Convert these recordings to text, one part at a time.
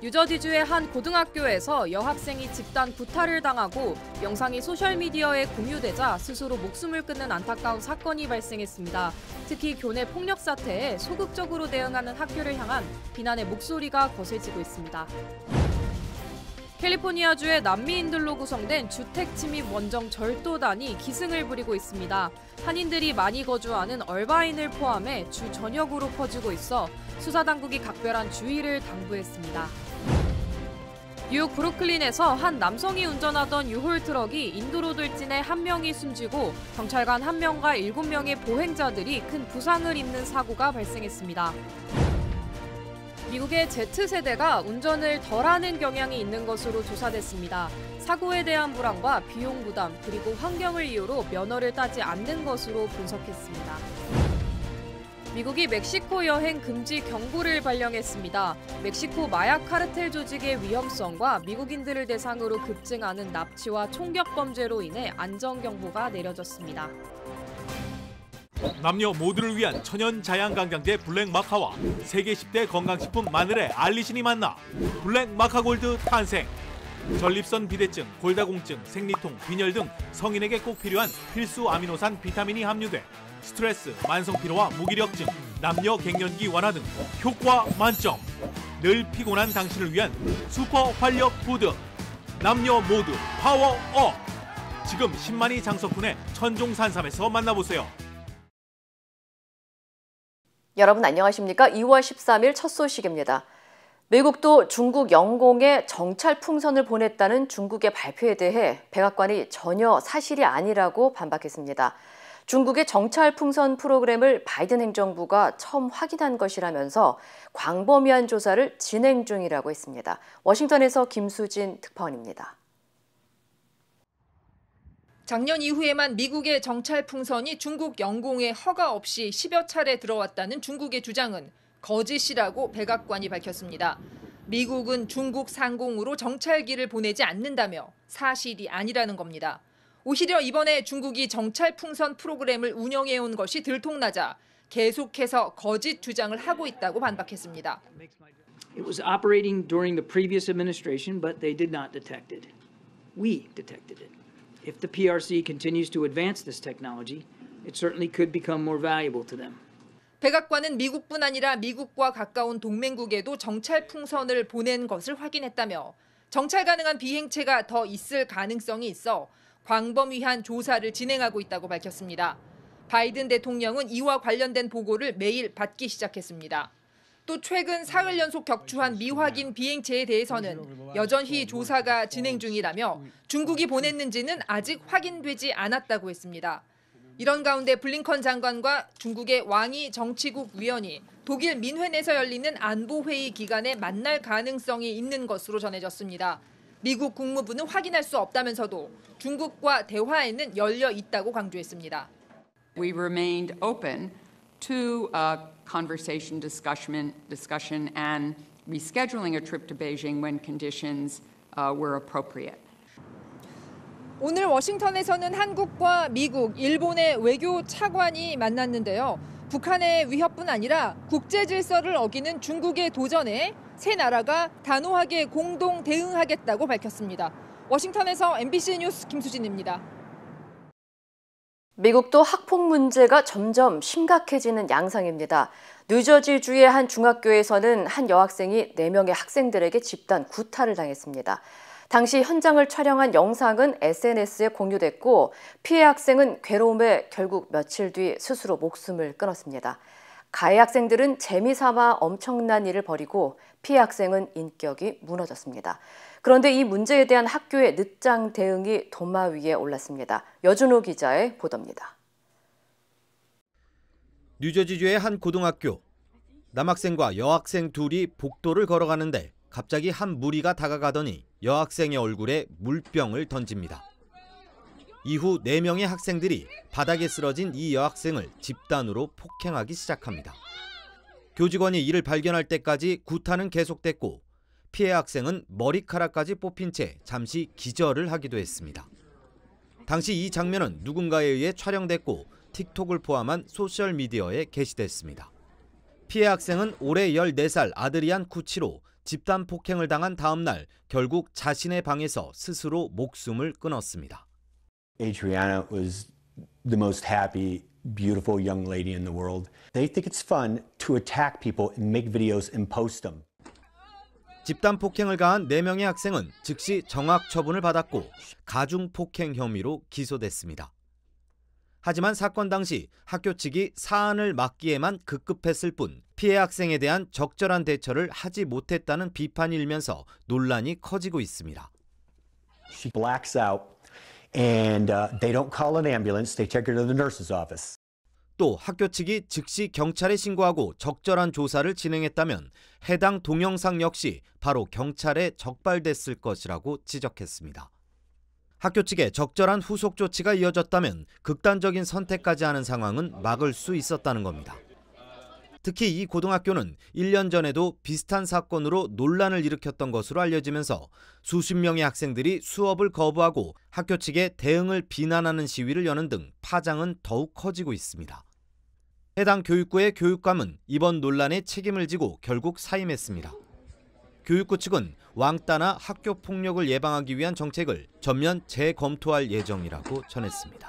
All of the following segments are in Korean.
뉴저지주의 한 고등학교에서 여학생이 집단 구타를 당하고 영상이 소셜미디어에 공유되자 스스로 목숨을 끊는 안타까운 사건이 발생했습니다. 특히 교내 폭력 사태에 소극적으로 대응하는 학교를 향한 비난의 목소리가 거세지고 있습니다. 캘리포니아주의 난미인들로 구성된 주택 침입 원정 절도단이 기승을 부리고 있습니다. 한인들이 많이 거주하는 얼바인을 포함해 주 전역으로 퍼지고 있어 수사당국이 각별한 주의를 당부했습니다. 뉴욕 브루클린에서 한 남성이 운전하던 유홀 트럭이 인도로 돌진해 한 명이 숨지고 경찰관 1명과 7명의 보행자들이 큰 부상을 입는 사고가 발생했습니다. 미국의 Z세대가 운전을 덜하는 경향이 있는 것으로 조사됐습니다. 사고에 대한 불안과 비용 부담, 그리고 환경을 이유로 면허를 따지 않는 것으로 분석했습니다. 미국이 멕시코 여행 금지 경고를 발령했습니다. 멕시코 마약 카르텔 조직의 위험성과 미국인들을 대상으로 급증하는 납치와 총격 범죄로 인해 안전경보가 내려졌습니다. 남녀 모두를 위한 천연 자양강장제 블랙마카와 세계 10대 건강식품 마늘의 알리신이 만나 블랙마카골드 탄생! 전립선 비대증, 골다공증, 생리통, 빈혈 등 성인에게 꼭 필요한 필수 아미노산 비타민이 함유돼 스트레스, 만성피로와 무기력증, 남녀 갱년기 완화 등 효과 만점! 늘 피곤한 당신을 위한 슈퍼 활력 푸드! 남녀 모두 파워업! 지금 10만이 장석훈의 천종산삼에서 만나보세요. 여러분 안녕하십니까? 2월 13일 첫 소식입니다. 미국도 중국 영공에 정찰 풍선을 보냈다는 중국의 발표에 대해 백악관이 전혀 사실이 아니라고 반박했습니다. 중국의 정찰 풍선 프로그램을 바이든 행정부가 처음 확인한 것이라면서 광범위한 조사를 진행 중이라고 했습니다. 워싱턴에서 김수진 특파원입니다. 작년 이후에만 미국의 정찰 풍선이 중국 영공에 허가 없이 10여 차례 들어왔다는 중국의 주장은 거짓이라고 백악관이 밝혔습니다. 미국은 중국 상공으로 정찰기를 보내지 않는다며 사실이 아니라는 겁니다. 오히려 이번에 중국이 정찰 풍선 프로그램을 운영해온 것이 들통나자 계속해서 거짓 주장을 하고 있다고 반박했습니다. It was operating during the previous administration, but they did not detect it. We detected it. If the PRC continues to advance this technology, it certainly could become more valuable to them. 백악관은 미국뿐 아니라 미국과 가까운 동맹국에도 정찰 풍선을 보낸 것을 확인했다며 정찰 가능한 비행체가 더 있을 가능성이 있어 광범위한 조사를 진행하고 있다고 밝혔습니다. 바이든 대통령은 이와 관련된 보고를 매일 받기 시작했습니다. 또 최근 사흘 연속 격추한 미확인 비행체에 대해서는 여전히 조사가 진행 중이라며 중국이 보냈는지는 아직 확인되지 않았다고 했습니다. 이런 가운데 블링컨 장관과 중국의 왕이 정치국 위원이 독일 민헨에서 열리는 안보회의 기간에 만날 가능성이 있는 것으로 전해졌습니다. 미국 국무부는 확인할 수 없다면서도 중국과 대화에는 열려 있다고 강조했습니다. We remained open to conversation, discussion, and rescheduling a trip to Beijing when conditions were appropriate. 오늘 워싱턴에서는 한국과 미국, 일본의 외교 차관이 만났는데요. 북한의 위협뿐 아니라 국제 질서를 어기는 중국의 도전에 세 나라가 단호하게 공동 대응하겠다고 밝혔습니다. 워싱턴에서 MBC 뉴스 김수진입니다. 미국도 학폭 문제가 점점 심각해지는 양상입니다. 뉴저지주의 한 중학교에서는 한 여학생이 4명의 학생들에게 집단 구타를 당했습니다. 당시 현장을 촬영한 영상은 SNS에 공유됐고 피해 학생은 괴로움에 결국 며칠 뒤 스스로 목숨을 끊었습니다. 가해 학생들은 재미삼아 엄청난 일을 벌이고 피해 학생은 인격이 무너졌습니다. 그런데 이 문제에 대한 학교의 늦장 대응이 도마 위에 올랐습니다. 여준호 기자의 보도입니다. 뉴저지주의 한 고등학교. 남학생과 여학생 둘이 복도를 걸어가는데 갑자기 한 무리가 다가가더니 여학생의 얼굴에 물병을 던집니다. 이후 4명의 학생들이 바닥에 쓰러진 이 여학생을 집단으로 폭행하기 시작합니다. 교직원이 이를 발견할 때까지 구타는 계속됐고 피해 학생은 머리카락까지 뽑힌 채 잠시 기절을 하기도 했습니다. 당시 이 장면은 누군가에 의해 촬영됐고 틱톡을 포함한 소셜미디어에 게시됐습니다. 피해 학생은 올해 14살 아드리안 쿠치로 집단 폭행을 당한 다음 날 결국 자신의 방에서 스스로 목숨을 끊었습니다. Adriana was the most happy, beautiful young lady in the world. They think it's fun to attack people and make videos and post them. 집단 폭행을 가한 4명의 학생은 즉시 정학 처분을 받았고 가중 폭행 혐의로 기소됐습니다. 하지만 사건 당시 학교 측이 사안을 막기에만 급급했을 뿐 피해 학생에 대한 적절한 대처를 하지 못했다는 비판이 일면서 논란이 커지고 있습니다. She blacks out and they don't call an ambulance. They take her to the nurse's office. 또 학교 측이 즉시 경찰에 신고하고 적절한 조사를 진행했다면 해당 동영상 역시 바로 경찰에 적발됐을 것이라고 지적했습니다. 학교 측의 적절한 후속 조치가 이어졌다면 극단적인 선택까지 하는 상황은 막을 수 있었다는 겁니다. 특히 이 고등학교는 1년 전에도 비슷한 사건으로 논란을 일으켰던 것으로 알려지면서 수십 명의 학생들이 수업을 거부하고 학교 측의 대응을 비난하는 시위를 여는 등 파장은 더욱 커지고 있습니다. 해당 교육부의 교육감은 이번 논란에 책임을 지고 결국 사임했습니다. 교육부 측은 왕따나 학교 폭력을 예방하기 위한 정책을 전면 재검토할 예정이라고 전했습니다.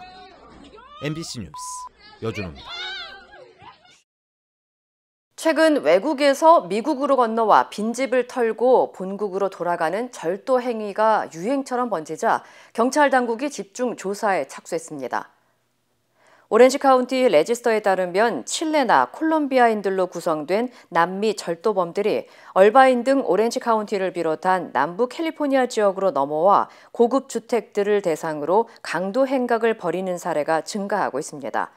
MBC 뉴스 여준호입니다. 최근 외국에서 미국으로 건너와 빈집을 털고 본국으로 돌아가는 절도 행위가 유행처럼 번지자 경찰 당국이 집중 조사에 착수했습니다. 오렌지 카운티 레지스터에 따르면 칠레나 콜롬비아인들로 구성된 남미 절도범들이 얼바인 등 오렌지 카운티를 비롯한 남부 캘리포니아 지역으로 넘어와 고급 주택들을 대상으로 강도 행각을 벌이는 사례가 증가하고 있습니다.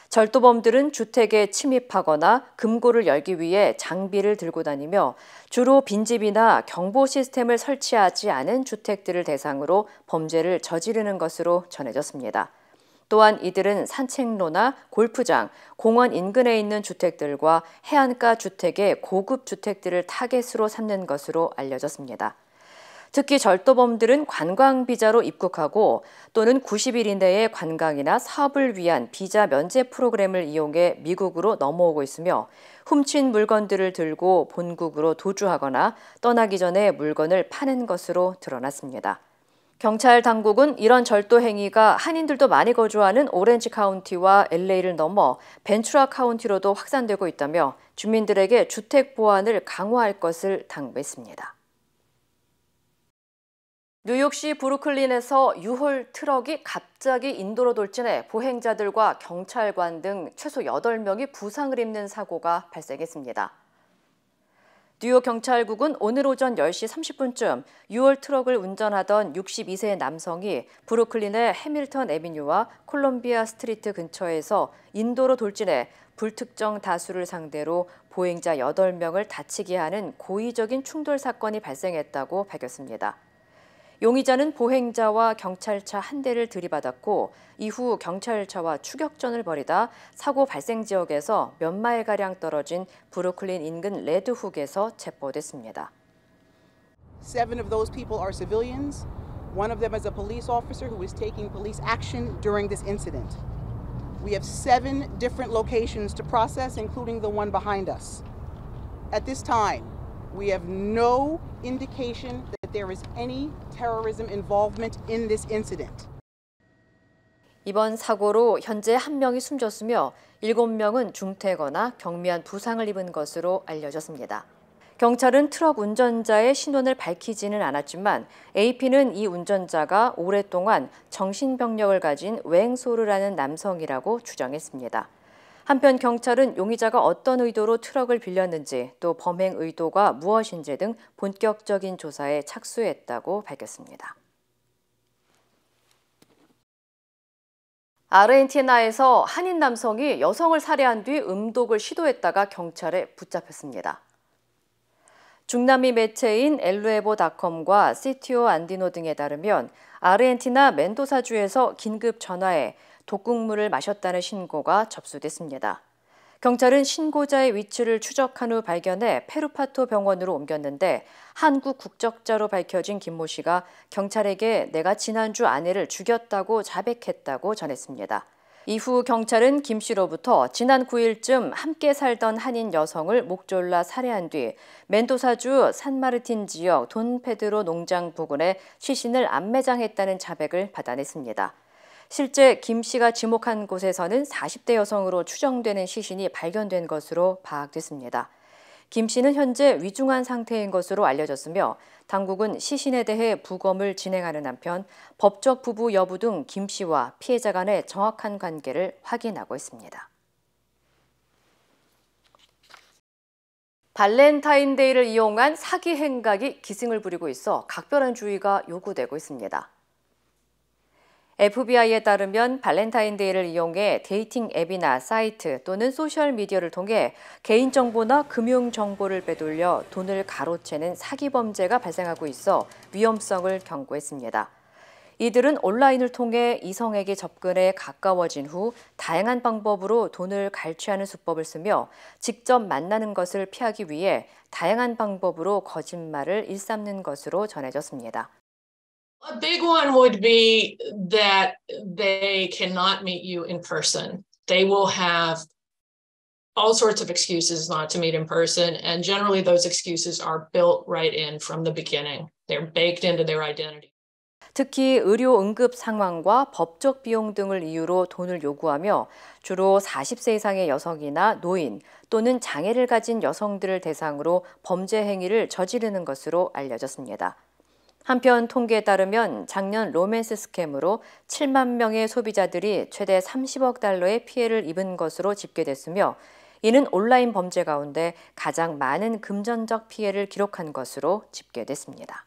절도범들은 주택에 침입하거나 금고를 열기 위해 장비를 들고 다니며 주로 빈집이나 경보 시스템을 설치하지 않은 주택들을 대상으로 범죄를 저지르는 것으로 전해졌습니다. 또한 이들은 산책로나 골프장, 공원 인근에 있는 주택들과 해안가 주택의 고급 주택들을 타겟으로 삼는 것으로 알려졌습니다. 특히 절도범들은 관광 비자로 입국하고 또는 90일 이내의 관광이나 사업을 위한 비자 면제 프로그램을 이용해 미국으로 넘어오고 있으며 훔친 물건들을 들고 본국으로 도주하거나 떠나기 전에 물건을 파는 것으로 드러났습니다. 경찰 당국은 이런 절도 행위가 한인들도 많이 거주하는 오렌지 카운티와 LA를 넘어 벤츄라 카운티로도 확산되고 있다며 주민들에게 주택 보안을 강화할 것을 당부했습니다. 뉴욕시 브루클린에서 유홀 트럭이 갑자기 인도로 돌진해 보행자들과 경찰관 등 최소 8명이 부상을 입는 사고가 발생했습니다. 뉴욕 경찰국은 오늘 오전 10시 30분쯤 유홀 트럭을 운전하던 62세 남성이 브루클린의 해밀턴 애비뉴와 콜롬비아 스트리트 근처에서 인도로 돌진해 불특정 다수를 상대로 보행자 8명을 다치게 하는 고의적인 충돌 사건이 발생했다고 밝혔습니다. 용의자는 보행자와 경찰차 한 대를 들이받았고 이후 경찰차와 추격전을 벌이다 사고 발생 지역에서 몇 마일가량 떨어진 브루클린 인근 레드훅에서 체포됐습니다. 7 of those people are civilians. One of them is a police officer who is taking police action during this incident. We have 7 different locations to process, including the one behind us. At this time, we have no indication that there is any terrorism involvement in this incident. 이번 사고로 현재 1명이 숨졌으며 7명은 중태거나 경미한 부상을 입은 것으로 알려졌습니다. 경찰은 트럭 운전자의 신원을 밝히지는 않았지만 AP는 이 운전자가 오랫동안 정신병력을 가진 웽소르라는 남성이라고 추정했습니다. 한편 경찰은 용의자가 어떤 의도로 트럭을 빌렸는지 또 범행 의도가 무엇인지 등 본격적인 조사에 착수했다고 밝혔습니다. 아르헨티나에서 한인 남성이 여성을 살해한 뒤 음독을 시도했다가 경찰에 붙잡혔습니다. 중남미 매체인 엘루에보닷컴과 시티오 안디노 등에 따르면 아르헨티나 멘도사주에서 긴급 전화해 독극물을 마셨다는 신고가 접수됐습니다. 경찰은 신고자의 위치를 추적한 후 발견해 페루파토 병원으로 옮겼는데 한국 국적자로 밝혀진 김모 씨가 경찰에게 내가 지난주 아내를 죽였다고 자백했다고 전했습니다. 이후 경찰은 김 씨로부터 지난 9일쯤 함께 살던 한인 여성을 목 졸라 살해한 뒤 멘도사주 산마르틴 지역 돈페드로 농장 부근에 시신을 안매장했다는 자백을 받아냈습니다. 실제 김 씨가 지목한 곳에서는 40대 여성으로 추정되는 시신이 발견된 것으로 파악됐습니다. 김 씨는 현재 위중한 상태인 것으로 알려졌으며 당국은 시신에 대해 부검을 진행하는 한편 법적 부부 여부 등 김 씨와 피해자 간의 정확한 관계를 확인하고 있습니다. 발렌타인데이를 이용한 사기 행각이 기승을 부리고 있어 각별한 주의가 요구되고 있습니다. FBI에 따르면 발렌타인데이를 이용해 데이팅 앱이나 사이트 또는 소셜미디어를 통해 개인정보나 금융정보를 빼돌려 돈을 가로채는 사기 범죄가 발생하고 있어 위험성을 경고했습니다. 이들은 온라인을 통해 이성에게 접근해 가까워진 후 다양한 방법으로 돈을 갈취하는 수법을 쓰며 직접 만나는 것을 피하기 위해 다양한 방법으로 거짓말을 일삼는 것으로 전해졌습니다. A big one would be that they cannot meet you in person. They will have all sorts of excuses not to meet in person, and generally those excuses are built right in from the beginning. They're baked into their identity. 특히 의료 응급 상황과 법적 비용 등을 이유로 돈을 요구하며 주로 40세 이상의 여성이나 노인 또는 장애를 가진 여성들을 대상으로 범죄 행위를 저지르는 것으로 알려졌습니다. 한편 통계에 따르면 작년 로맨스 스캠으로 7만 명의 소비자들이 최대 30억 달러의 피해를 입은 것으로 집계됐으며 이는 온라인 범죄 가운데 가장 많은 금전적 피해를 기록한 것으로 집계됐습니다.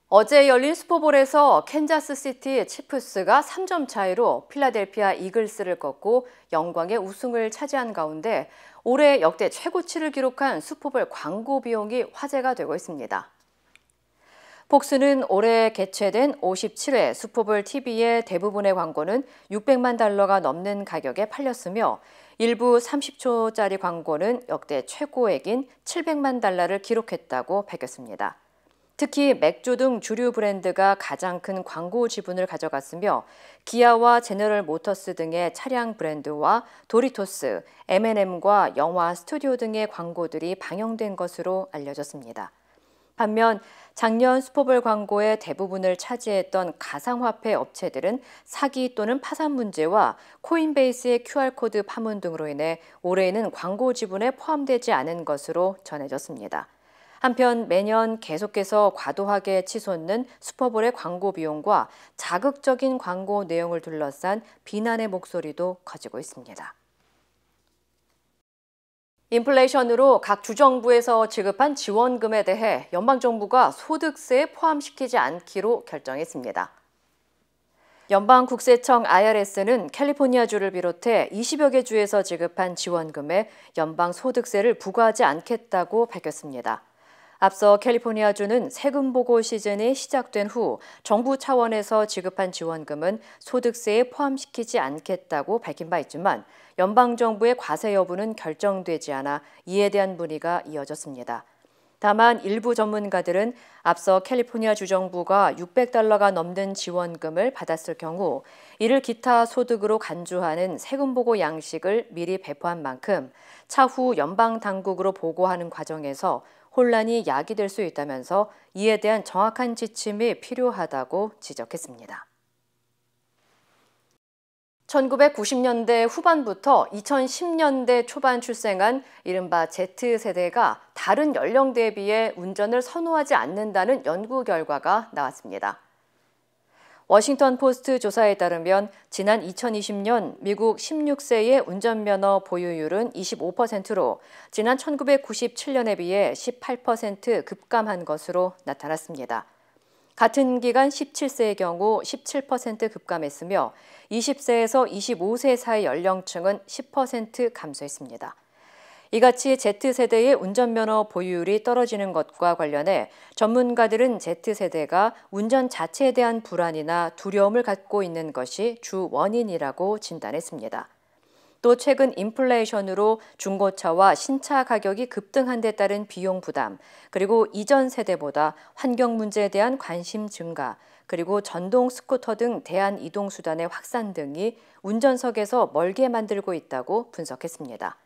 어제 열린 슈퍼볼에서 캔자스시티 치프스가 3점 차이로 필라델피아 이글스를 꺾고 영광의 우승을 차지한 가운데 올해 역대 최고치를 기록한 슈퍼볼 광고 비용이 화제가 되고 있습니다. 폭스는 올해 개최된 57회 슈퍼볼 TV의 대부분의 광고는 600만 달러가 넘는 가격에 팔렸으며 일부 30초짜리 광고는 역대 최고액인 700만 달러를 기록했다고 밝혔습니다. 특히 맥주 등 주류 브랜드가 가장 큰 광고 지분을 가져갔으며 기아와 제너럴 모터스 등의 차량 브랜드와 도리토스, M&M과 영화, 스튜디오 등의 광고들이 방영된 것으로 알려졌습니다. 반면 작년 슈퍼볼 광고의 대부분을 차지했던 가상화폐 업체들은 사기 또는 파산 문제와 코인베이스의 QR코드 파문 등으로 인해 올해에는 광고 지분에 포함되지 않은 것으로 전해졌습니다. 한편 매년 계속해서 과도하게 치솟는 슈퍼볼의 광고 비용과 자극적인 광고 내용을 둘러싼 비난의 목소리도 커지고 있습니다. 인플레이션으로 각 주정부에서 지급한 지원금에 대해 연방정부가 소득세에 포함시키지 않기로 결정했습니다. 연방국세청 IRS는 캘리포니아주를 비롯해 20여 개 주에서 지급한 지원금에 연방소득세를 부과하지 않겠다고 밝혔습니다. 앞서 캘리포니아주는 세금 보고 시즌이 시작된 후 정부 차원에서 지급한 지원금은 소득세에 포함시키지 않겠다고 밝힌 바 있지만 연방정부의 과세 여부는 결정되지 않아 이에 대한 문의가 이어졌습니다. 다만 일부 전문가들은 앞서 캘리포니아 주정부가 $600가 넘는 지원금을 받았을 경우 이를 기타 소득으로 간주하는 세금 보고 양식을 미리 배포한 만큼 차후 연방 당국으로 보고하는 과정에서 혼란이 야기될 수 있다면서 이에 대한 정확한 지침이 필요하다고 지적했습니다. 1990년대 후반부터 2010년대 초반 출생한 이른바 Z세대가 다른 연령대에 비해 운전을 선호하지 않는다는 연구 결과가 나왔습니다. 워싱턴 포스트 조사에 따르면 지난 2020년 미국 16세의 운전면허 보유율은 25%로 지난 1997년에 비해 18% 급감한 것으로 나타났습니다. 같은 기간 17세의 경우 17% 급감했으며 20세에서 25세 사이 연령층은 10% 감소했습니다. 이같이 Z세대의 운전면허 보유율이 떨어지는 것과 관련해 전문가들은 Z세대가 운전 자체에 대한 불안이나 두려움을 갖고 있는 것이 주 원인이라고 진단했습니다. 또 최근 인플레이션으로 중고차와 신차 가격이 급등한 데 따른 비용 부담, 그리고 이전 세대보다 환경 문제에 대한 관심 증가, 그리고 전동 스쿠터 등 대한 이동 수단의 확산 등이 운전석에서 멀게 만들고 있다고 분석했습니다.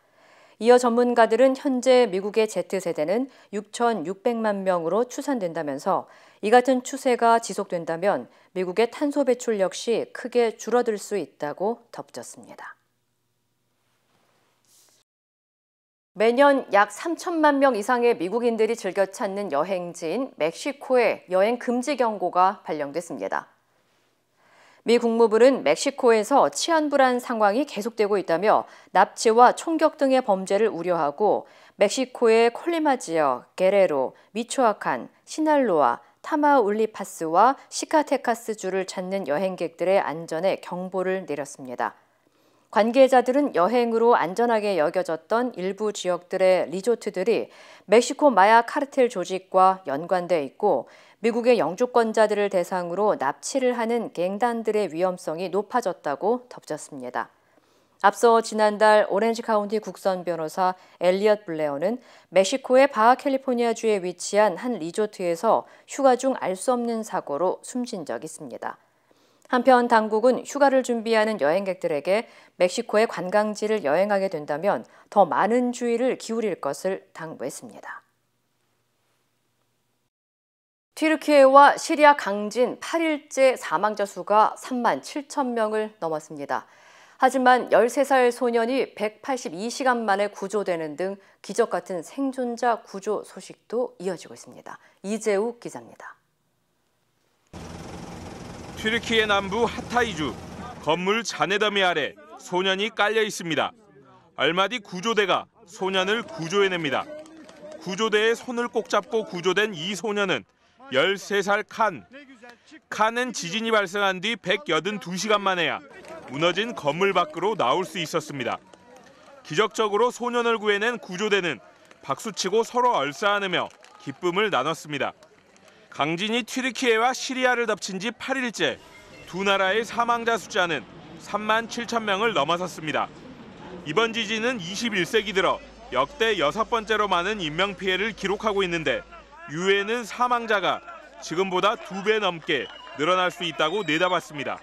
이어 전문가들은 현재 미국의 Z세대는 6,600만 명으로 추산된다면서 이 같은 추세가 지속된다면 미국의 탄소 배출 역시 크게 줄어들 수 있다고 덧붙였습니다. 매년 약 3천만 명 이상의 미국인들이 즐겨 찾는 여행지인 멕시코에 여행 금지 경고가 발령됐습니다. 미 국무부는 멕시코에서 치안 불안 상황이 계속되고 있다며 납치와 총격 등의 범죄를 우려하고 멕시코의 콜리마 지역, 게레로, 미초아칸, 시날로아, 타마울리파스와 시카테카스주를 찾는 여행객들의 안전에 경보를 내렸습니다. 관계자들은 여행으로 안전하게 여겨졌던 일부 지역들의 리조트들이 멕시코 마약 카르텔 조직과 연관돼 있고 미국의 영주권자들을 대상으로 납치를 하는 갱단들의 위험성이 높아졌다고 덧붙였습니다. 앞서 지난달 오렌지 카운티 국선 변호사 엘리엇 블레어는 멕시코의 바하캘리포니아주에 위치한 한 리조트에서 휴가 중 알 수 없는 사고로 숨진 적이 있습니다. 한편 당국은 휴가를 준비하는 여행객들에게 멕시코의 관광지를 여행하게 된다면 더 많은 주의를 기울일 것을 당부했습니다. 튀르키예와 시리아 강진 8일째 사망자 수가 3만 7천 명을 넘었습니다. 하지만 13살 소년이 182시간 만에 구조되는 등 기적 같은 생존자 구조 소식도 이어지고 있습니다. 이재욱 기자입니다. 튀르키예 남부 하타이주 건물 잔해더미 아래 소년이 깔려 있습니다. 얼마 뒤 구조대가 소년을 구조해냅니다. 구조대의 손을 꼭 잡고 구조된 이 소년은 13살 칸. 칸은 지진이 발생한 뒤 182시간 만에야 무너진 건물 밖으로 나올 수 있었습니다. 기적적으로 소년을 구해낸 구조대는 박수치고 서로 얼싸안으며 기쁨을 나눴습니다. 강진이 튀르키예와 시리아를 덮친 지 8일째, 두 나라의 사망자 숫자는 3만 7천 명을 넘어섰습니다. 이번 지진은 21세기 들어 역대 6번째로 많은 인명피해를 기록하고 있는데 유엔은 사망자가 지금보다 2배 넘게 늘어날 수 있다고 내다봤습니다.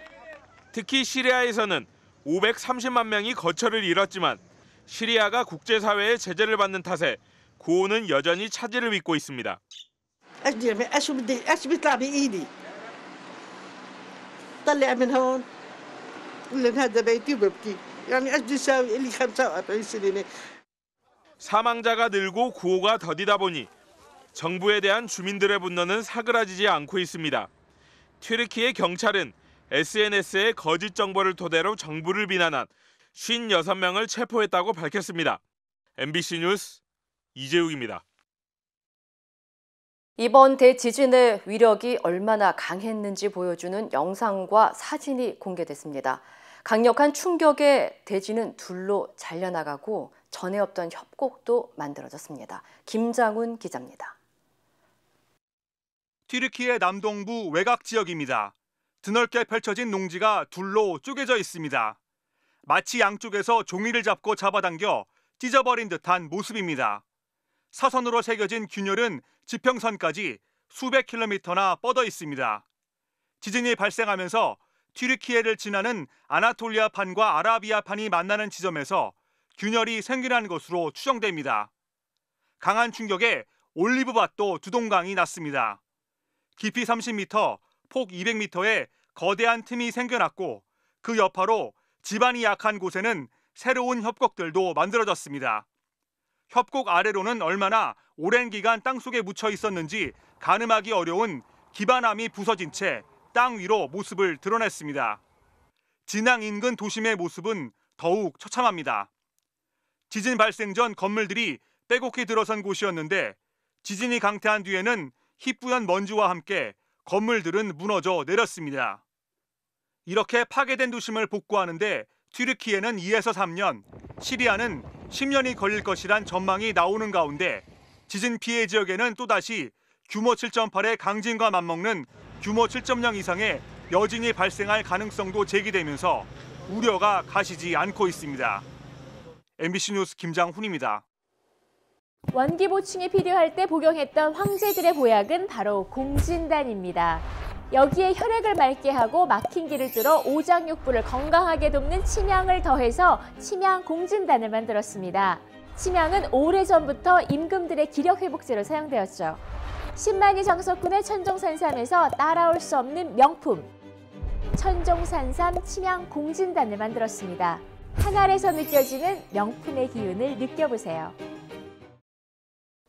특히 시리아에서는 530만 명이 거처를 잃었지만 시리아가 국제사회의 제재를 받는 탓에 구호는 여전히 차질을 빚고 있습니다. 사망자가 늘고 구호가 더디다 보니 정부에 대한 주민들의 분노는 사그라지지 않고 있습니다. 튀르키예 경찰은 SNS에 거짓 정보를 토대로 정부를 비난한 56명을 체포했다고 밝혔습니다. MBC 뉴스 이재욱입니다. 이번 대지진의 위력이 얼마나 강했는지 보여주는 영상과 사진이 공개됐습니다. 강력한 충격에 대지는 둘로 잘려나가고 전에 없던 협곡도 만들어졌습니다. 김장훈 기자입니다. 튀르키예 남동부 외곽 지역입니다. 드넓게 펼쳐진 농지가 둘로 쪼개져 있습니다. 마치 양쪽에서 종이를 잡고 잡아당겨 찢어버린 듯한 모습입니다. 사선으로 새겨진 균열은 지평선까지 수백 킬로미터나 뻗어 있습니다. 지진이 발생하면서 튀르키예를 지나는 아나톨리아판과 아라비아판이 만나는 지점에서 균열이 생겨난 것으로 추정됩니다. 강한 충격에 올리브밭도 두동강이 났습니다. 깊이 30m, 폭 200m의 거대한 틈이 생겨났고 그 여파로 지반이 약한 곳에는 새로운 협곡들도 만들어졌습니다. 협곡 아래로는 얼마나 오랜 기간 땅속에 묻혀 있었는지 가늠하기 어려운 기반암이 부서진 채 땅 위로 모습을 드러냈습니다. 진앙 인근 도심의 모습은 더욱 처참합니다. 지진 발생 전 건물들이 빼곡히 들어선 곳이었는데 지진이 강퇴한 뒤에는 희뿌연 먼지와 함께 건물들은 무너져 내렸습니다. 이렇게 파괴된 도심을 복구하는데 튀르키예는 2에서 3년, 시리아는 10년이 걸릴 것이란 전망이 나오는 가운데 지진 피해 지역에는 또다시 규모 7.8의 강진과 맞먹는 규모 7.0 이상의 여진이 발생할 가능성도 제기되면서 우려가 가시지 않고 있습니다. MBC 뉴스 김장훈입니다. 원기 보충이 필요할 때 복용했던 황제들의 보약은 바로 공진단입니다. 여기에 혈액을 맑게 하고 막힌 길을 뚫어 오장육부를 건강하게 돕는 침향을 더해서 침향 공진단을 만들었습니다. 침향은 오래전부터 임금들의 기력 회복제로 사용되었죠. 10만이 장석군의 천종산삼에서 따라올 수 없는 명품 천종산삼 침향 공진단을 만들었습니다. 한 알에서 느껴지는 명품의 기운을 느껴보세요.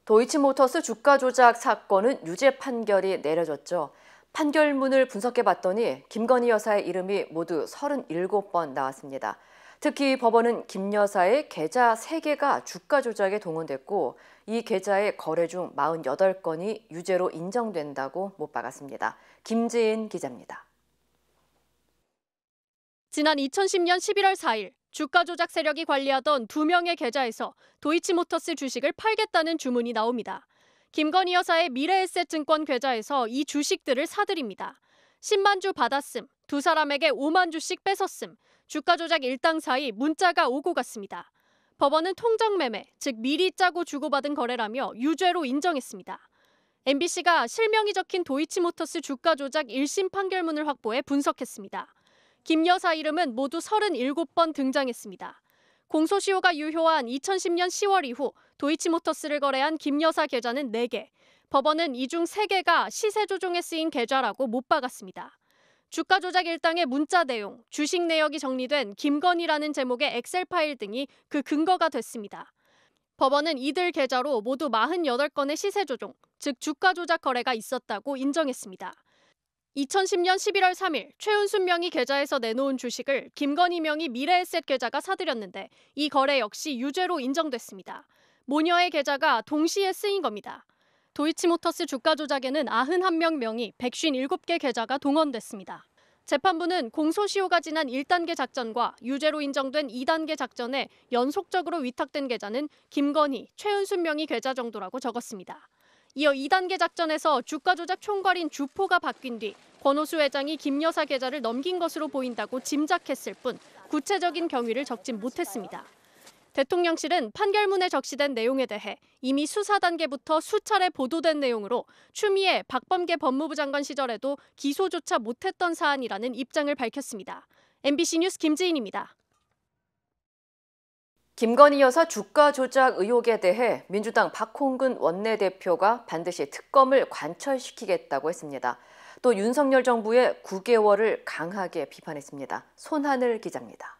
도이치모터스 주가 조작 사건은 유죄 판결이 내려졌죠. 판결문을 분석해봤더니 김건희 여사의 이름이 모두 37번 나왔습니다. 특히 법원은 김 여사의 계좌 3개가 주가 조작에 동원됐고 이 계좌의 거래 중 48건이 유죄로 인정된다고 못 박았습니다. 김재인 기자입니다. 지난 2010년 11월 4일 주가 조작 세력이 관리하던 2명의 계좌에서 도이치모터스 주식을 팔겠다는 주문이 나옵니다. 김건희 여사의 미래에셋증권 계좌에서 이 주식들을 사들입니다. 10만 주 받았음, 두 사람에게 5만 주씩 뺏었음, 주가 조작 일당 사이 문자가 오고 갔습니다. 법원은 통정매매, 즉 미리 짜고 주고받은 거래라며 유죄로 인정했습니다. MBC가 실명이 적힌 도이치모터스 주가 조작 1심 판결문을 확보해 분석했습니다. 김 여사 이름은 모두 37번 등장했습니다. 공소시효가 유효한 2010년 10월 이후 도이치모터스를 거래한 김 여사 계좌는 4개, 법원은 이 중 3개가 시세 조종에 쓰인 계좌라고 못 박았습니다. 주가 조작 일당의 문자 내용, 주식 내역이 정리된 김건희라는 제목의 엑셀 파일 등이 그 근거가 됐습니다. 법원은 이들 계좌로 모두 48건의 시세 조종, 즉 주가 조작 거래가 있었다고 인정했습니다. 2010년 11월 3일 최은순 명의 계좌에서 내놓은 주식을 김건희 명의 미래에셋 계좌가 사들였는데 이 거래 역시 유죄로 인정됐습니다. 모녀의 계좌가 동시에 쓰인 겁니다. 도이치모터스 주가 조작에는 91명 명의 157개 계좌가 동원됐습니다. 재판부는 공소시효가 지난 1단계 작전과 유죄로 인정된 2단계 작전에 연속적으로 위탁된 계좌는 김건희, 최은순 명의 계좌 정도라고 적었습니다. 이어 2단계 작전에서 주가 조작 총괄인 주포가 바뀐 뒤 권오수 회장이 김 여사 계좌를 넘긴 것으로 보인다고 짐작했을 뿐 구체적인 경위를 적진 못했습니다. 대통령실은 판결문에 적시된 내용에 대해 이미 수사 단계부터 수차례 보도된 내용으로 추미애 박범계 법무부 장관 시절에도 기소조차 못했던 사안이라는 입장을 밝혔습니다. MBC 뉴스 김지인입니다. 김건희 여사 주가 조작 의혹에 대해 민주당 박홍근 원내대표가 반드시 특검을 관철시키겠다고 했습니다. 또 윤석열 정부의 9개월을 강하게 비판했습니다. 손하늘 기자입니다.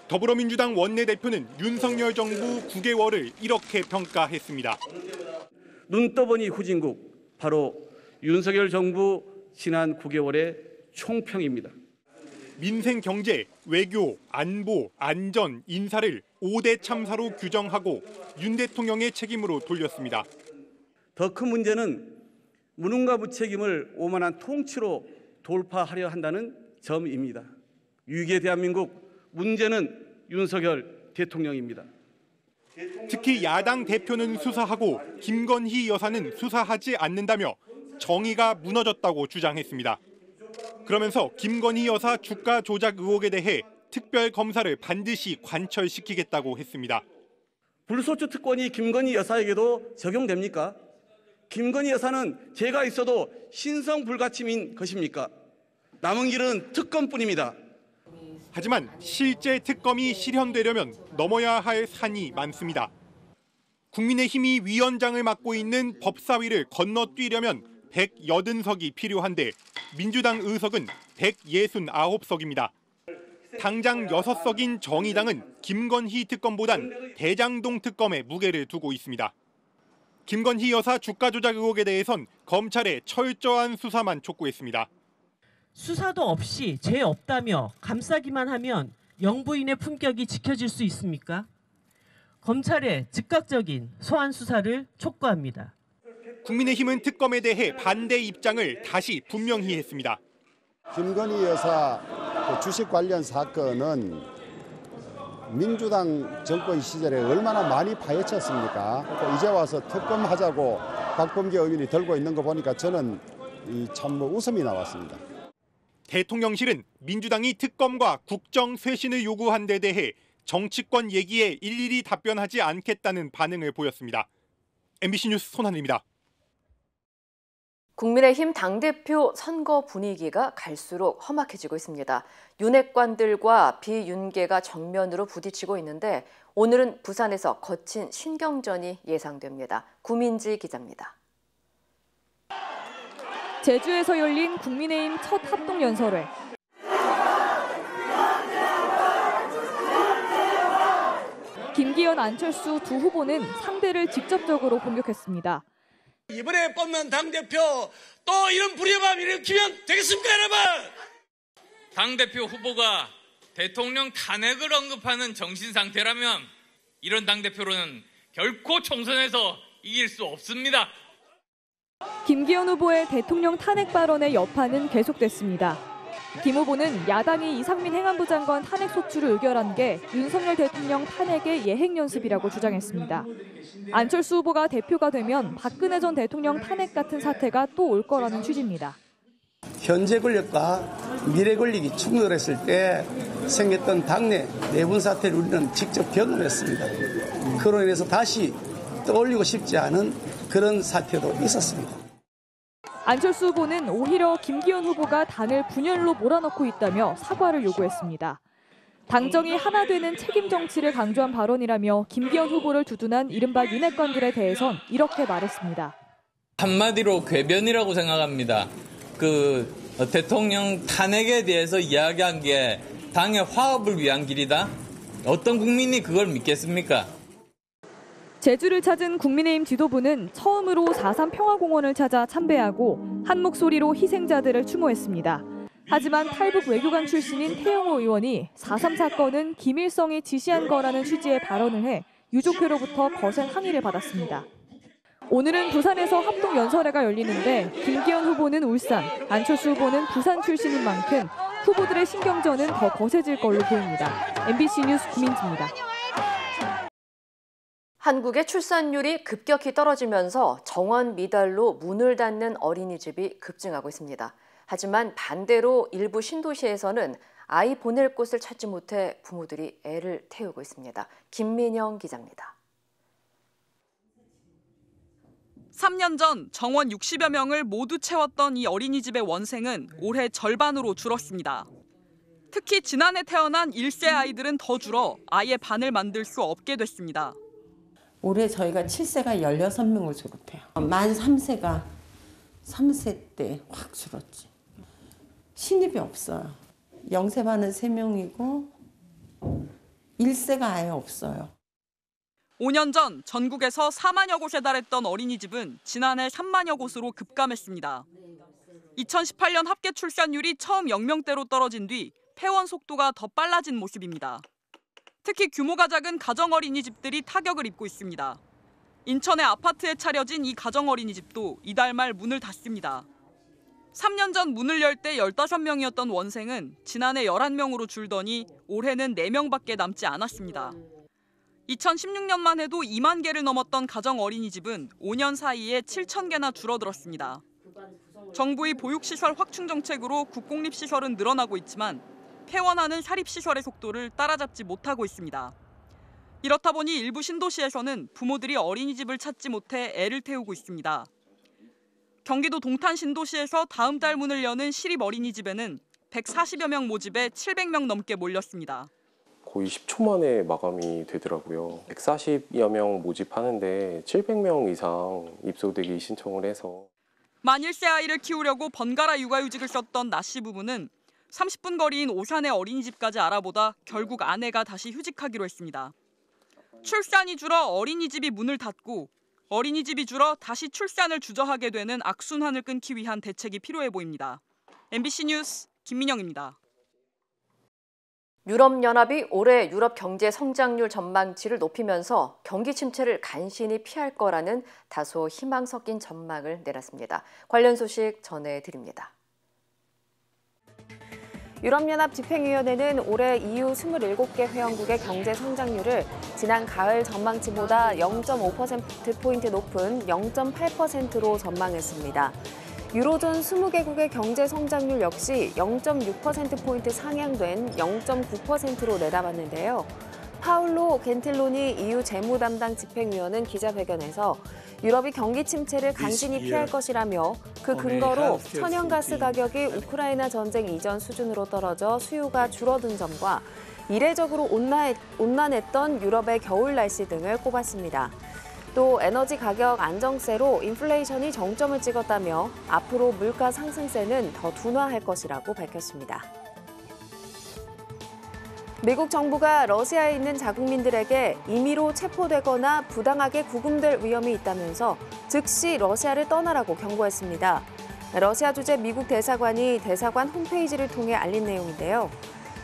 더불어민주당 원내대표는 윤석열 정부 9개월을 이렇게 평가했습니다. 눈 떠보니 후진국, 바로 윤석열 정부 지난 9개월의 총평입니다. 민생, 경제, 외교, 안보, 안전, 인사를 5대 참사로 규정하고 윤 대통령의 책임으로 돌렸습니다. 더 큰 문제는 무능과 무책임을 오만한 통치로 돌파하려 한다는 점입니다. 위기의 대한민국, 문제는 윤석열 대통령입니다. 특히 야당 대표는 수사하고 김건희 여사는 수사하지 않는다며 정의가 무너졌다고 주장했습니다. 그러면서 김건희 여사 주가 조작 의혹에 대해 특별 검사를 반드시 관철시키겠다고 했습니다. 불소추 특권이 김건희 여사에게도 적용됩니까? 김건희 여사는 죄가 있어도 신성불가침인 것입니까? 남은 길은 특검뿐입니다. 하지만 실제 특검이 실현되려면 넘어야 할 산이 많습니다. 국민의힘이 위원장을 맡고 있는 법사위를 건너뛰려면 180석이 필요한데 민주당 의석은 169석입니다. 당장 6석인 정의당은 김건희 특검보단 대장동 특검에 무게를 두고 있습니다. 김건희 여사 주가 조작 의혹에 대해선 검찰의 철저한 수사만 촉구했습니다. 수사도 없이 죄 없다며 감싸기만 하면 영부인의 품격이 지켜질 수 있습니까? 검찰의 즉각적인 소환 수사를 촉구합니다. 국민의힘은 특검에 대해 반대 입장을 다시 분명히 했습니다. 김건희 여사 주식 관련 사건은 민주당 정권 시절에 얼마나 많이 파헤쳤습니까? 이제 와서 특검하자고 박범계 의원이 들고 있는 거 보니까 저는 참 웃음이 나왔습니다. 대통령실은 민주당이 특검과 국정 쇄신을 요구한 데 대해 정치권 얘기에 일일이 답변하지 않겠다는 반응을 보였습니다. MBC 뉴스 손한일입니다. 국민의힘 당대표 선거 분위기가 갈수록 험악해지고 있습니다. 윤핵관들과 비윤계가 정면으로 부딪히고 있는데 오늘은 부산에서 거친 신경전이 예상됩니다. 구민지 기자입니다. 제주에서 열린 국민의힘 첫 합동연설회. 김기현, 안철수 두 후보는 상대를 직접적으로 공격했습니다. 이번에 뽑는 당대표 또 이런 불협화음 일으키면 되겠습니까, 여러분? 당대표 후보가 대통령 탄핵을 언급하는 정신상태라면 이런 당대표로는 결코 총선에서 이길 수 없습니다. 김기현 후보의 대통령 탄핵 발언의 여파는 계속됐습니다. 김 후보는 야당이 이상민 행안부 장관 탄핵 소추를 의결한 게 윤석열 대통령 탄핵의 예행 연습이라고 주장했습니다. 안철수 후보가 대표가 되면 박근혜 전 대통령 탄핵 같은 사태가 또 올 거라는 취지입니다. 현재 권력과 미래 권력이 충돌했을 때 생겼던 당내 내분 사태를 우리는 직접 경험했습니다. 그로 인해서 다시 떠올리고 싶지 않은 그런 사태도 있었습니다. 안철수 후보는 오히려 김기현 후보가 당을 분열로 몰아넣고 있다며 사과를 요구했습니다. 당정이 하나 되는 책임 정치를 강조한 발언이라며 김기현 후보를 두둔한 이른바 윤핵관들에 대해선 이렇게 말했습니다. 한마디로 궤변이라고 생각합니다. 대통령 탄핵에 대해서 이야기한 게 당의 화합을 위한 길이다? 어떤 국민이 그걸 믿겠습니까? 제주를 찾은 국민의힘 지도부는 처음으로 4.3 평화공원을 찾아 참배하고 한 목소리로 희생자들을 추모했습니다. 하지만 탈북 외교관 출신인 태영호 의원이 4.3 사건은 김일성이 지시한 거라는 취지의 발언을 해 유족회로부터 거센 항의를 받았습니다. 오늘은 부산에서 합동연설회가 열리는데 김기현 후보는 울산, 안철수 후보는 부산 출신인 만큼 후보들의 신경전은 더 거세질 걸로 보입니다. MBC 뉴스 구민지입니다. 한국의 출산율이 급격히 떨어지면서 정원 미달로 문을 닫는 어린이집이 급증하고 있습니다. 하지만 반대로 일부 신도시에서는 아이 보낼 곳을 찾지 못해 부모들이 애를 태우고 있습니다. 김민영 기자입니다. 3년 전 정원 60여 명을 모두 채웠던 이 어린이집의 원생은 올해 절반으로 줄었습니다. 특히 지난해 태어난 1세 아이들은 더 줄어 아예 반을 만들 수 없게 됐습니다. 올해 저희가 7세가 16명을 졸업해요. 만 3세가 3세 때 확 줄었지. 신입이 없어요. 0세 반은 3명이고 1세가 아예 없어요. 5년 전 전국에서 4만여 곳에 달했던 어린이집은 지난해 3만여 곳으로 급감했습니다. 2018년 합계 출산율이 처음 0명대로 떨어진 뒤 폐원 속도가 더 빨라진 모습입니다. 특히 규모가 작은 가정어린이집들이 타격을 입고 있습니다. 인천의 아파트에 차려진 이 가정어린이집도 이달 말 문을 닫습니다. 3년 전 문을 열 때 15명이었던 원생은 지난해 11명으로 줄더니 올해는 4명밖에 남지 않았습니다. 2016년만 해도 2만 개를 넘었던 가정어린이집은 5년 사이에 7천 개나 줄어들었습니다. 정부의 보육시설 확충 정책으로 국공립시설은 늘어나고 있지만 폐원하는 사립시설의 속도를 따라잡지 못하고 있습니다. 이렇다 보니 일부 신도시에서는 부모들이 어린이집을 찾지 못해 애를 태우고 있습니다. 경기도 동탄 신도시에서 다음 달 문을 여는 시립 어린이집에는 140여 명 모집에 700명 넘게 몰렸습니다. 거의 10초 만에 마감이 되더라고요. 140여 명 모집하는데 700명 이상 입소되기 신청을 해서. 만 1세 아이를 키우려고 번갈아 육아휴직을 썼던 나 씨 부부는 30분 거리인 오산의 어린이집까지 알아보다 결국 아내가 다시 휴직하기로 했습니다. 출산이 줄어 어린이집이 문을 닫고 어린이집이 줄어 다시 출산을 주저하게 되는 악순환을 끊기 위한 대책이 필요해 보입니다. MBC 뉴스 김민영입니다. 유럽연합이 올해 유럽 경제 성장률 전망치를 높이면서 경기 침체를 간신히 피할 거라는 다소 희망 섞인 전망을 내놨습니다. 관련 소식 전해드립니다. 유럽연합 집행위원회는 올해 EU 27개 회원국의 경제 성장률을 지난 가을 전망치보다 0.5%포인트 높은 0.8%로 전망했습니다. 유로존 20개국의 경제 성장률 역시 0.6%포인트 상향된 0.9%로 내다봤는데요. 파울로 겐틸로니 EU 재무 담당 집행위원은 기자회견에서 유럽이 경기 침체를 간신히 피할 것이라며 그 근거로 천연가스 가격이 우크라이나 전쟁 이전 수준으로 떨어져 수요가 줄어든 점과 이례적으로 온난했던 유럽의 겨울 날씨 등을 꼽았습니다. 또 에너지 가격 안정세로 인플레이션이 정점을 찍었다며 앞으로 물가 상승세는 더 둔화할 것이라고 밝혔습니다. 미국 정부가 러시아에 있는 자국민들에게 임의로 체포되거나 부당하게 구금될 위험이 있다면서 즉시 러시아를 떠나라고 경고했습니다. 러시아 주재 미국 대사관이 대사관 홈페이지를 통해 알린 내용인데요.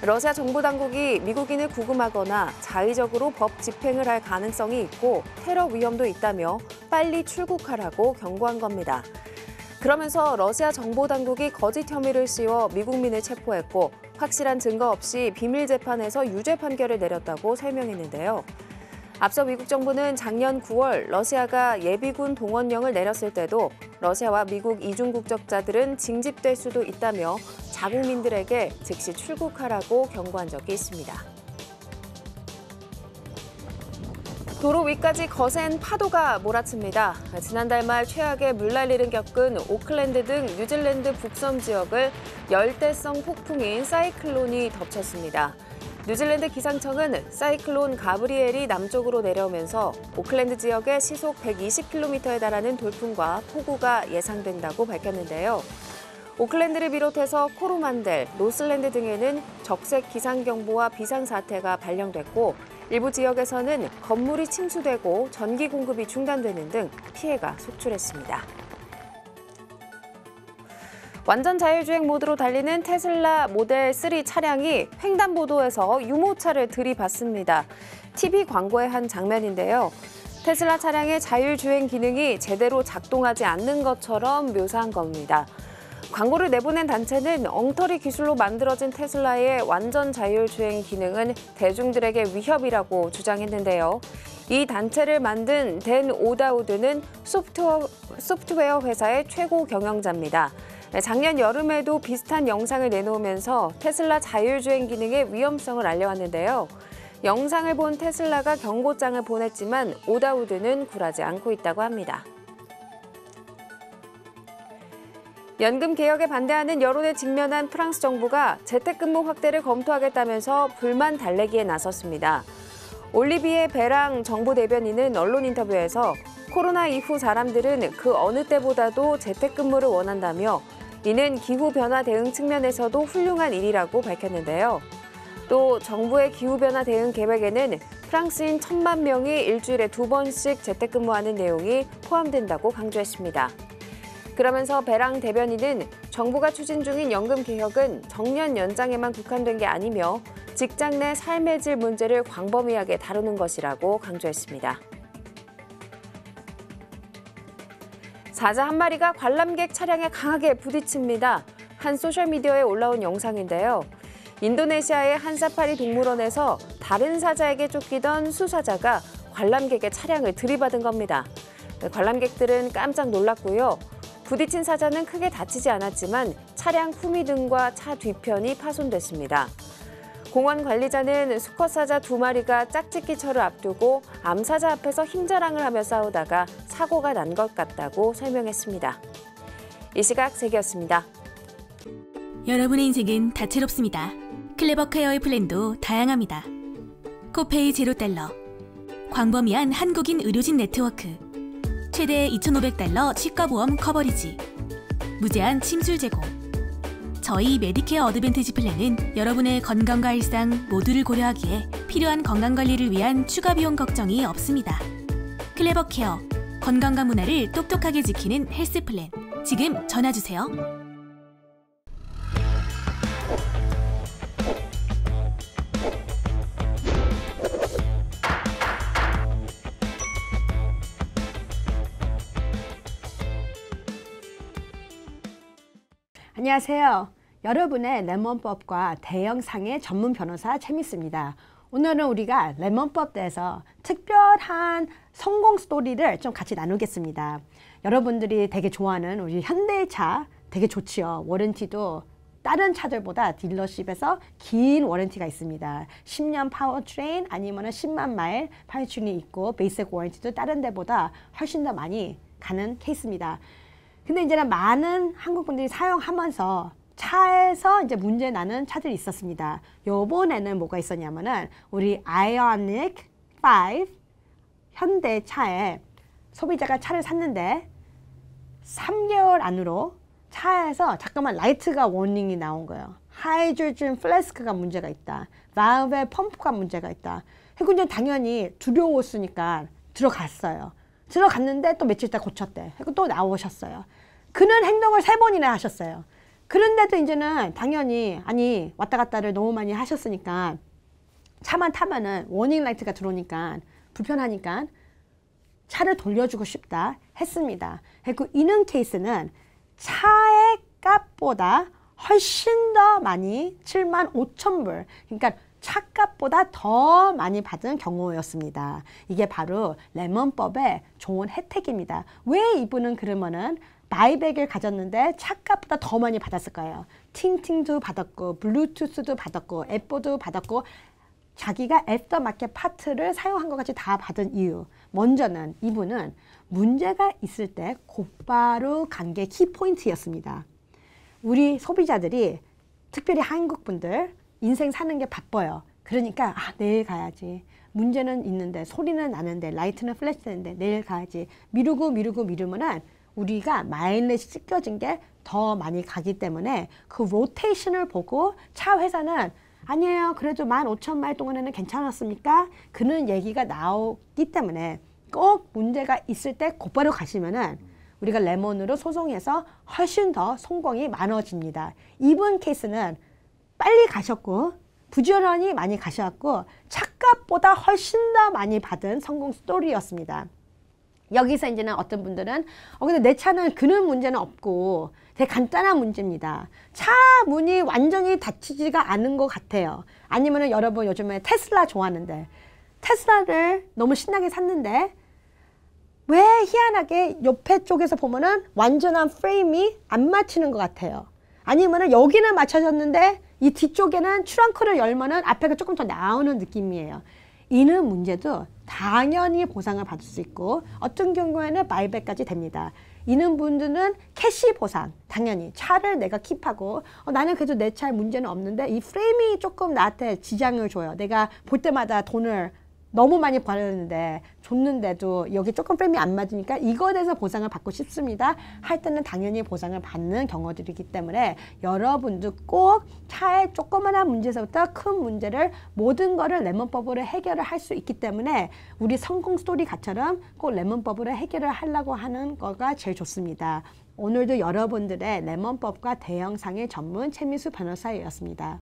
러시아 정보당국이 미국인을 구금하거나 자의적으로 법 집행을 할 가능성이 있고 테러 위험도 있다며 빨리 출국하라고 경고한 겁니다. 그러면서 러시아 정보당국이 거짓 혐의를 씌워 미국민을 체포했고 확실한 증거 없이 비밀 재판에서 유죄 판결을 내렸다고 설명했는데요. 앞서 미국 정부는 작년 9월 러시아가 예비군 동원령을 내렸을 때도 러시아와 미국 이중 국적자들은 징집될 수도 있다며 자국민들에게 즉시 출국하라고 경고한 적이 있습니다. 도로 위까지 거센 파도가 몰아칩니다. 지난달 말 최악의 물난리를 겪은 오클랜드 등 뉴질랜드 북섬 지역을 열대성 폭풍인 사이클론이 덮쳤습니다. 뉴질랜드 기상청은 사이클론 가브리엘이 남쪽으로 내려오면서 오클랜드 지역에 시속 120km에 달하는 돌풍과 폭우가 예상된다고 밝혔는데요. 오클랜드를 비롯해서 코로만델, 노슬랜드 등에는 적색 기상경보와 비상사태가 발령됐고 일부 지역에서는 건물이 침수되고 전기 공급이 중단되는 등 피해가 속출했습니다. 완전 자율주행 모드로 달리는 테슬라 모델 3 차량이 횡단보도에서 유모차를 들이받습니다. TV 광고의 한 장면인데요. 테슬라 차량의 자율주행 기능이 제대로 작동하지 않는 것처럼 묘사한 겁니다. 광고를 내보낸 단체는 엉터리 기술로 만들어진 테슬라의 완전 자율주행 기능은 대중들에게 위협이라고 주장했는데요. 이 단체를 만든 댄 오다우드는 소프트웨어 회사의 최고 경영자입니다. 작년 여름에도 비슷한 영상을 내놓으면서 테슬라 자율주행 기능의 위험성을 알려왔는데요. 영상을 본 테슬라가 경고장을 보냈지만 오다우드는 굴하지 않고 있다고 합니다. 연금 개혁에 반대하는 여론에 직면한 프랑스 정부가 재택근무 확대를 검토하겠다면서 불만 달래기에 나섰습니다. 올리비에 베랑 정부 대변인은 언론 인터뷰에서 코로나 이후 사람들은 그 어느 때보다도 재택근무를 원한다며 이는 기후변화 대응 측면에서도 훌륭한 일이라고 밝혔는데요. 또 정부의 기후변화 대응 계획에는 프랑스인 1,000만 명이 일주일에 2번씩 재택근무하는 내용이 포함된다고 강조했습니다. 그러면서 베랑 대변인은 정부가 추진 중인 연금 개혁은 정년 연장에만 국한된 게 아니며 직장 내 삶의 질 문제를 광범위하게 다루는 것이라고 강조했습니다. 사자 한 마리가 관람객 차량에 강하게 부딪힙니다. 한 소셜미디어에 올라온 영상인데요. 인도네시아의 한 사파리 동물원에서 다른 사자에게 쫓기던 수사자가 관람객의 차량을 들이받은 겁니다. 관람객들은 깜짝 놀랐고요. 부딪힌 사자는 크게 다치지 않았지만 차량 후미등과 차 뒤편이 파손됐습니다. 공원 관리자는 수컷 사자 2마리가 짝짓기철을 앞두고 암사자 앞에서 힘자랑을 하며 싸우다가 사고가 난 것 같다고 설명했습니다. 이 시각 세계였습니다. 여러분의 인생은 다채롭습니다. 클레버케어의 플랜도 다양합니다. 코페이 $0, 광범위한 한국인 의료진 네트워크, 최대 $2,500 치과보험 커버리지, 무제한 침술 제공. 저희 메디케어 어드밴티지 플랜은 여러분의 건강과 일상 모두를 고려하기에 필요한 건강관리를 위한 추가 비용 걱정이 없습니다. 클레버케어, 건강과 문화를 똑똑하게 지키는 헬스 플랜. 지금 전화주세요. 안녕하세요. 여러분의 레몬법과 대형상의 전문 변호사 재밌습니다. 오늘은 우리가 레몬법 대해서 특별한 성공 스토리를 좀 같이 나누겠습니다. 여러분들이 되게 좋아하는 우리 현대차 되게 좋지요. 워런티도 다른 차들보다 딜러십에서 긴 워런티가 있습니다. 10년 파워트레인 아니면 10만 마일 파워트레인이 있고 베이직 워런티도 다른 데보다 훨씬 더 많이 가는 케이스입니다. 근데 이제는 많은 한국 분들이 사용하면서 차에서 이제 문제 나는 차들이 있었습니다. 요번에는 뭐가 있었냐면은 우리 아이오닉 5 현대차에 소비자가 차를 샀는데 3개월 안으로 차에서 잠깐만 라이트가 워닝이 나온 거예요. 하이드로젠 플래스크가 문제가 있다. 발브의 펌프가 문제가 있다. 그리고 이제 당연히 두려웠으니까 들어갔어요. 들어갔는데 또 며칠 있다 고쳤대. 그리고 또 나오셨어요. 그런 행동을 3번이나 하셨어요. 그런데도 이제는 당연히 아니 왔다 갔다를 너무 많이 하셨으니까 차만 타면은 워닝 라이트가 들어오니까 불편하니까 차를 돌려주고 싶다 했습니다. 그리고 이런 케이스는 차의 값보다 훨씬 더 많이 75,000불 그러니까 차값보다 더 많이 받은 경우였습니다. 이게 바로 레몬법의 좋은 혜택입니다. 왜 이분은 그러면은 바이백을 가졌는데 차값보다 더 많이 받았을 거예요. 틴팅도 받았고 블루투스도 받았고 앱도 받았고 자기가 애프터마켓 파트를 사용한 것 같이 다 받은 이유. 먼저는 이분은 문제가 있을 때 곧바로 간 게 키포인트였습니다. 우리 소비자들이 특별히 한국 분들 인생 사는 게 바빠요. 그러니까 내일 가야지. 문제는 있는데 소리는 나는데 라이트는 플래시 되는데 내일 가야지. 미루면은 우리가 마일리지 찍혀진 게 더 많이 가기 때문에 그 로테이션을 보고 차 회사는 아니에요. 그래도 15,000마일 동안에는 괜찮았습니까? 그런 얘기가 나오기 때문에 꼭 문제가 있을 때 곧바로 가시면은 우리가 레몬으로 소송해서 훨씬 더 성공이 많아집니다. 이번 케이스는 빨리 가셨고 부지런히 많이 가셨고 차값보다 훨씬 더 많이 받은 성공 스토리였습니다. 여기서 이제는 어떤 분들은 근데 내 차는 그런 문제는 없고 되게 간단한 문제입니다. 차 문이 완전히 닫히지가 않은 것 같아요. 아니면은 여러분 요즘에 테슬라 좋아하는데 테슬라를 너무 신나게 샀는데 왜 희한하게 옆에 쪽에서 보면은 완전한 프레임이 안 맞히는 것 같아요. 아니면은 여기는 맞춰졌는데 이 뒤쪽에는 트렁크를 열면은 앞에가 조금 더 나오는 느낌이에요. 이런 문제도 당연히 보상을 받을 수 있고 어떤 경우에는 바이백까지 됩니다. 이런 분들은 캐시 보상, 당연히 차를 내가 킵하고 나는 그래도 내 차에 문제는 없는데 이 프레임이 조금 나한테 지장을 줘요. 내가 볼 때마다 돈을 너무 많이 벌었는데 줬는데도 여기 조금 프레임이 안 맞으니까 이거에 대해서 보상을 받고 싶습니다 할 때는 당연히 보상을 받는 경우들이기 때문에 여러분도 꼭 차에 조그만한 문제에서부터 큰 문제를 모든 거를 레몬법으로 해결을 할 수 있기 때문에 우리 성공 스토리 같처럼 꼭 레몬법으로 해결을 하려고 하는 거가 제일 좋습니다. 오늘도 여러분들의 레몬법과 대형상의 전문 최미수 변호사였습니다.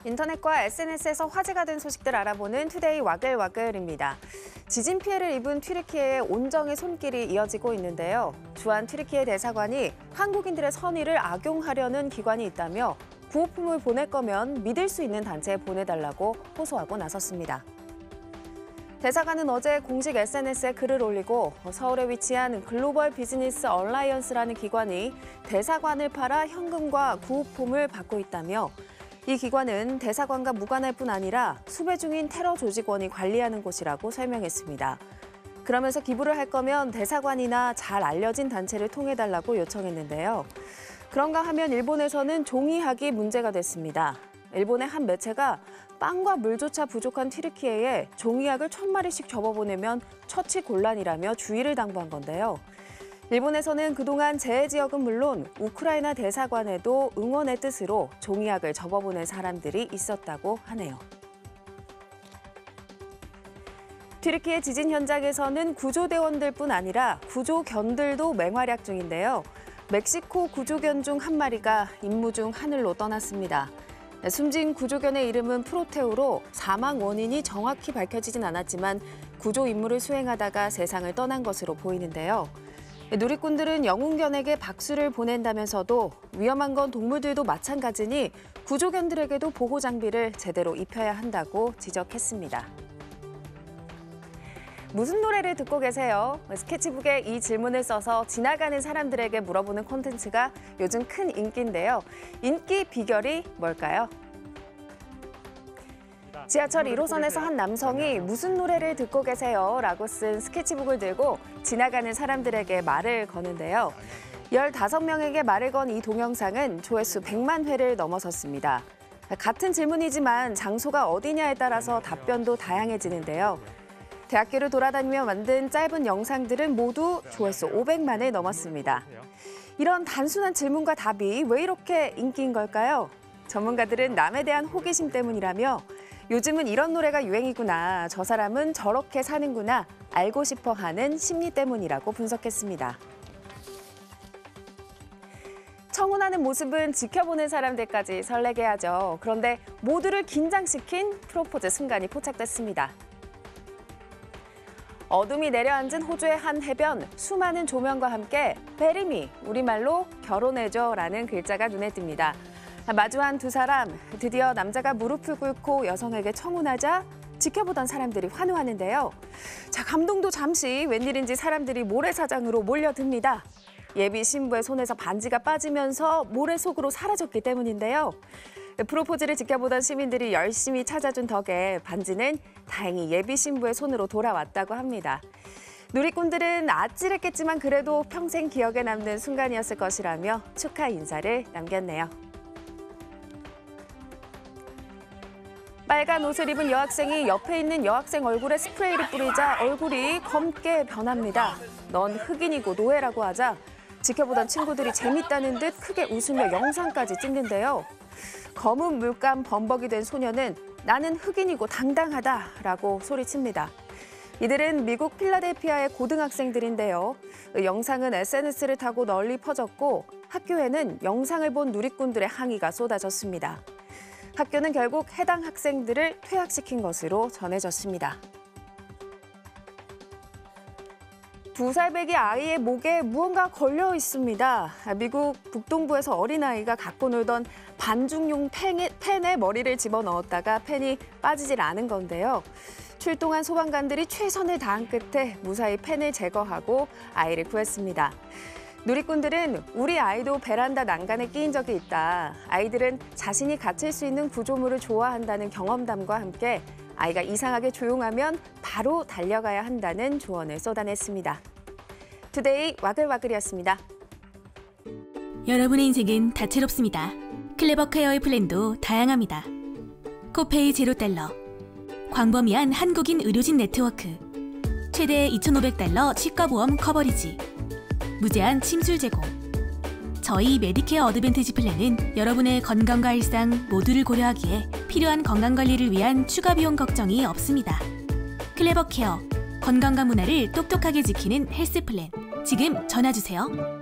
인터넷과 SNS에서 화제가 된 소식들 알아보는 투데이 와글와글입니다. 지진 피해를 입은 튀르키예의 온정의 손길이 이어지고 있는데요. 주한 튀르키예 대사관이 한국인들의 선의를 악용하려는 기관이 있다며 구호품을 보낼 거면 믿을 수 있는 단체에 보내달라고 호소하고 나섰습니다. 대사관은 어제 공식 SNS에 글을 올리고 서울에 위치한 글로벌 비즈니스 얼라이언스라는 기관이 대사관을 팔아 현금과 구호품을 받고 있다며 이 기관은 대사관과 무관할 뿐 아니라 수배 중인 테러 조직원이 관리하는 곳이라고 설명했습니다. 그러면서 기부를 할 거면 대사관이나 잘 알려진 단체를 통해달라고 요청했는데요. 그런가 하면 일본에서는 종이학이 문제가 됐습니다. 일본의 한 매체가 빵과 물조차 부족한 튀르키예에 종이학을 1000마리씩 접어보내면 처치 곤란이라며 주의를 당부한 건데요. 일본에서는 그동안 재해 지역은 물론 우크라이나 대사관에도 응원의 뜻으로 종이학을 접어보낸 사람들이 있었다고 하네요. 튀르키예 지진 현장에서는 구조대원들뿐 아니라 구조견들도 맹활약 중인데요. 멕시코 구조견 중 한 마리가 임무 중 하늘로 떠났습니다. 숨진 구조견의 이름은 프로테우로 사망 원인이 정확히 밝혀지진 않았지만 구조 임무를 수행하다가 세상을 떠난 것으로 보이는데요. 누리꾼들은 영웅견에게 박수를 보낸다면서도 위험한 건 동물들도 마찬가지니 구조견들에게도 보호 장비를 제대로 입혀야 한다고 지적했습니다. 무슨 노래를 듣고 계세요? 스케치북에 이 질문을 써서 지나가는 사람들에게 물어보는 콘텐츠가 요즘 큰 인기인데요. 인기 비결이 뭘까요? 지하철 1호선에서 한 남성이 무슨 노래를 듣고 계세요? 라고 쓴 스케치북을 들고 지나가는 사람들에게 말을 거는데요. 15명에게 말을 건 이 동영상은 조회수 100만 회를 넘어섰습니다. 같은 질문이지만 장소가 어디냐에 따라서 답변도 다양해지는데요. 대학교를 돌아다니며 만든 짧은 영상들은 모두 조회수 500만을 넘었습니다. 이런 단순한 질문과 답이 왜 이렇게 인기인 걸까요? 전문가들은 남에 대한 호기심 때문이라며 요즘은 이런 노래가 유행이구나, 저 사람은 저렇게 사는구나, 알고 싶어 하는 심리 때문이라고 분석했습니다. 청혼하는 모습은 지켜보는 사람들까지 설레게 하죠. 그런데 모두를 긴장시킨 프로포즈 순간이 포착됐습니다. 어둠이 내려앉은 호주의 한 해변, 수많은 조명과 함께 베리미, 우리말로 결혼해줘라는 글자가 눈에 띕니다. 마주한 두 사람, 드디어 남자가 무릎을 꿇고 여성에게 청혼하자 지켜보던 사람들이 환호하는데요. 감동도 잠시 웬일인지 사람들이 모래사장으로 몰려듭니다. 예비 신부의 손에서 반지가 빠지면서 모래 속으로 사라졌기 때문인데요. 프로포즈를 지켜보던 시민들이 열심히 찾아준 덕에 반지는 다행히 예비 신부의 손으로 돌아왔다고 합니다. 누리꾼들은 아찔했겠지만 그래도 평생 기억에 남는 순간이었을 것이라며 축하 인사를 남겼네요. 빨간 옷을 입은 여학생이 옆에 있는 여학생 얼굴에 스프레이를 뿌리자 얼굴이 검게 변합니다. 넌 흑인이고 노예라고 하자 지켜보던 친구들이 재밌다는 듯 크게 웃으며 영상까지 찍는데요. 검은 물감 범벅이 된 소녀는 나는 흑인이고 당당하다라고 소리칩니다. 이들은 미국 필라델피아의 고등학생들인데요. 영상은 SNS를 타고 널리 퍼졌고 학교에는 영상을 본 누리꾼들의 항의가 쏟아졌습니다. 학교는 결국 해당 학생들을 퇴학시킨 것으로 전해졌습니다. 2살배기 아이의 목에 무언가 걸려 있습니다. 미국 북동부에서 어린아이가 갖고 놀던 반중용 펜에 머리를 집어넣었다가 펜이 빠지질 않은 건데요. 출동한 소방관들이 최선을 다한 끝에 무사히 펜을 제거하고 아이를 구했습니다. 누리꾼들은 우리 아이도 베란다 난간에 끼인 적이 있다. 아이들은 자신이 갇힐 수 있는 구조물을 좋아한다는 경험담과 함께 아이가 이상하게 조용하면 바로 달려가야 한다는 조언을 쏟아냈습니다. 투데이 와글와글이었습니다. 여러분의 인생은 다채롭습니다. 클레버 케어의 플랜도 다양합니다. 코페이 $0. 광범위한 한국인 의료진 네트워크. 최대 $2,500 치과보험 커버리지. 무제한 침술 제공. 저희 메디케어 어드밴티지 플랜은 여러분의 건강과 일상 모두를 고려하기에 필요한 건강관리를 위한 추가 비용 걱정이 없습니다. 클레버 케어, 건강과 문화를 똑똑하게 지키는 헬스 플랜. 지금 전화주세요.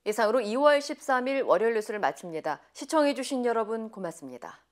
이상으로 2월 13일 월요일 뉴스를 마칩니다. 시청해주신 여러분 고맙습니다.